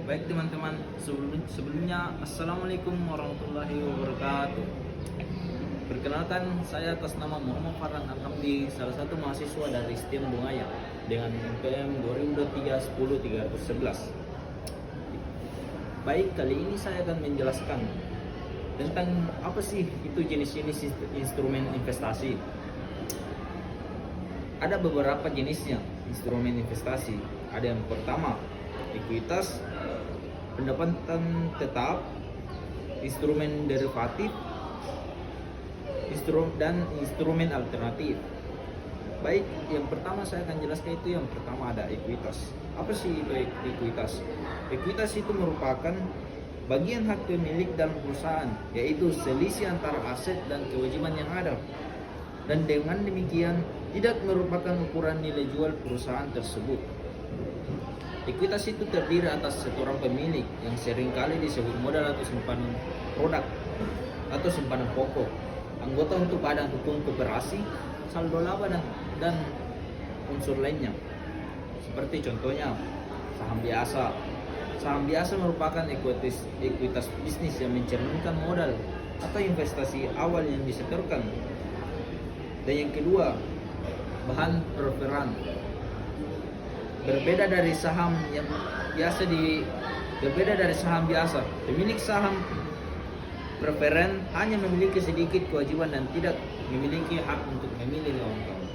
Baik teman-teman, sebelumnya Assalamualaikum warahmatullahi wabarakatuh. Perkenalkan, saya atas nama Muhammad Farhan Alhamdi, salah satu mahasiswa dari STEM Bungaya dengan NPM 2023-10-311. Baik, kali ini saya akan menjelaskan tentang apa sih itu jenis-jenis instrumen investasi. Ada beberapa jenisnya instrumen investasi. Ada yang pertama, ekuitas, pendapatan tetap, instrumen derivatif, dan instrumen alternatif. Baik, yang pertama saya akan jelaskan itu yang pertama ada ekuitas. Apa sih itu ekuitas? Ekuitas itu merupakan bagian hak pemilik dalam perusahaan, yaitu selisih antara aset dan kewajiban yang ada. Dan dengan demikian tidak merupakan ukuran nilai jual perusahaan tersebut. Ekuitas itu terdiri atas seorang pemilik yang seringkali disebut modal atau simpanan produk atau simpanan pokok, anggota untuk badan hukum koperasi, saldo laba dan unsur lainnya. Seperti contohnya saham biasa. Saham biasa merupakan ekuitas bisnis yang mencerminkan modal atau investasi awal yang disetorkan. Dan yang kedua, bahan preferan. Berbeda dari saham biasa, pemilik saham preferen hanya memiliki sedikit kewajiban dan tidak memiliki hak untuk memilih kawan-kawan.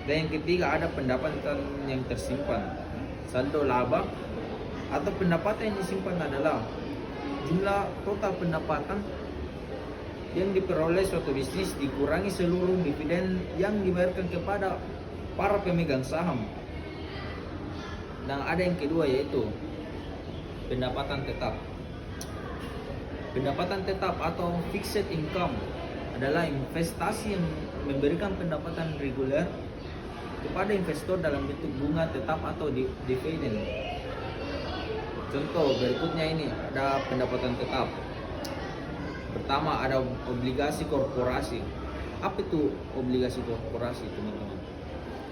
Dan yang ketiga ada pendapatan yang tersimpan. Saldo laba atau pendapatan yang disimpan adalah jumlah total pendapatan yang diperoleh suatu bisnis dikurangi seluruh dividen yang dibayarkan kepada para pemegang saham. Dan ada yang kedua yaitu pendapatan tetap. Pendapatan tetap atau fixed income adalah investasi yang memberikan pendapatan reguler kepada investor dalam bentuk bunga tetap atau dividen. Contoh berikutnya ini ada pendapatan tetap. Pertama ada obligasi korporasi. Apa itu obligasi korporasi, teman-teman?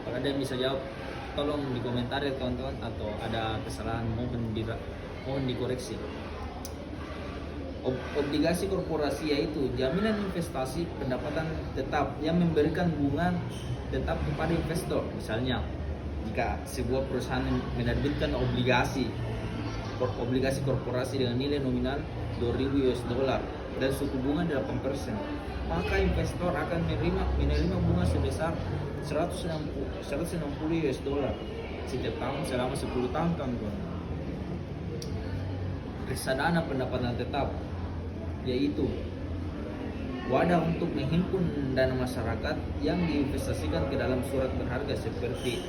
Kalau ada yang bisa jawab, tolong di komentar ya teman-teman, atau ada kesalahan mohon dikoreksi. Obligasi korporasi yaitu jaminan investasi pendapatan tetap yang memberikan bunga tetap kepada investor. Misalnya, jika sebuah perusahaan menerbitkan obligasi korporasi dengan nilai nominal $2.000 dan suku bunga 8%, maka investor akan menerima bunga sebesar $160 setiap tahun selama 10 tahun, kawan-kawan. Reksadana pendapatan tetap yaitu wadah untuk menghimpun dana masyarakat yang diinvestasikan ke dalam surat berharga seperti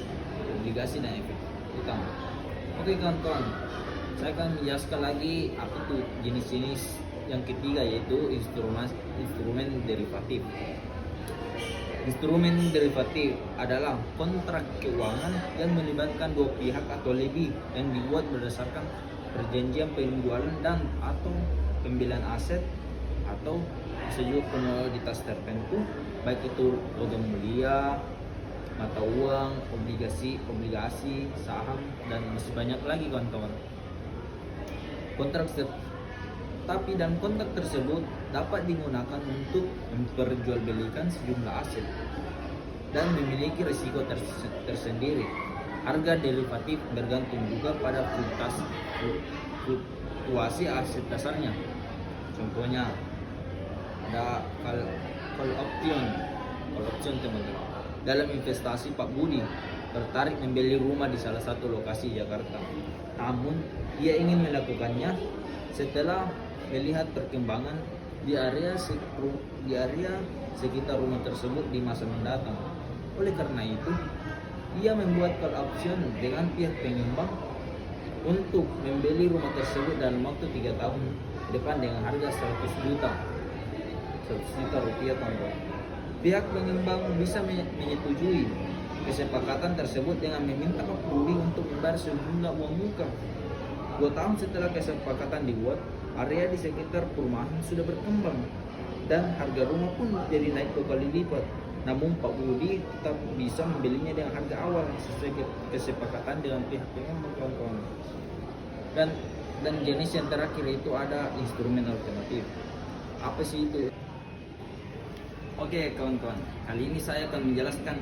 obligasi dan efek utang. Oke kawan-kawan, saya akan menjelaskan lagi apa itu jenis-jenis yang ketiga yaitu instrumen derivatif. Instrumen derivatif adalah kontrak keuangan yang melibatkan dua pihak atau lebih yang dibuat berdasarkan perjanjian penjualan dan atau pembelian aset atau sejuk komoditas tertentu, baik itu logam mulia, mata uang, obligasi, saham, dan masih banyak lagi kawan-kawan. Kontrak tersebut dapat digunakan untuk memperjualbelikan sejumlah aset dan memiliki risiko tersendiri. Harga derivatif bergantung juga pada fluktuasi aset dasarnya. Contohnya ada call option teman-teman. Dalam investasi, Pak Budi tertarik membeli rumah di salah satu lokasi Jakarta. Namun ia ingin melakukannya setelah melihat perkembangan di area sekitar rumah tersebut di masa mendatang. Oleh karena itu, ia membuat call option dengan pihak pengembang untuk membeli rumah tersebut dalam waktu 3 tahun depan dengan harga 100 juta rupiah, teman-teman. Pihak pengembang bisa menyetujui kesepakatan tersebut dengan meminta Pak Budi untuk membayar sejumlah uang muka. 2 tahun setelah kesepakatan dibuat, area di sekitar perumahan sudah berkembang dan harga rumah pun jadi naik 2 kali lipat. Namun Pak Budi tetap bisa membelinya dengan harga awal sesuai kesepakatan dengan pihak pengembang, kawan-kawan. Dan jenis yang terakhir itu ada instrumen alternatif. Apa sih itu? Oke kawan-kawan, kali ini saya akan menjelaskan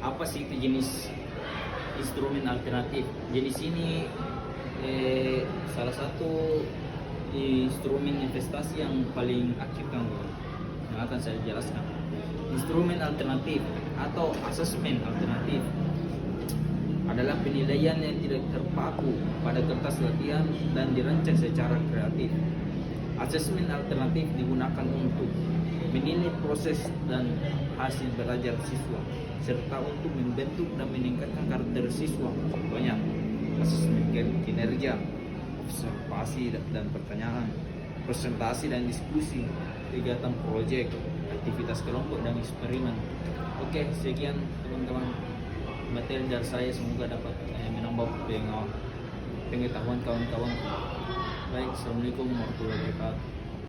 apa sih itu jenis instrumen alternatif. Jenis ini salah satu instrumen investasi yang paling aktif kan, yang akan saya jelaskan. Instrumen alternatif atau asesmen alternatif adalah penilaian yang tidak terpaku pada kertas latihan dan dirancang secara kreatif. Asesmen alternatif digunakan untuk menilai proses dan hasil belajar siswa, serta untuk membentuk dan meningkatkan karakter siswa. Contohnya, asesmen kinerja, observasi dan pertanyaan, presentasi dan diskusi, kegiatan proyek, aktivitas kelompok dan eksperimen. Oke, sekian teman-teman materi dari saya, semoga dapat menambah pengetahuan kawan-kawan. Baik, assalamualaikum warahmatullahi wabarakatuh.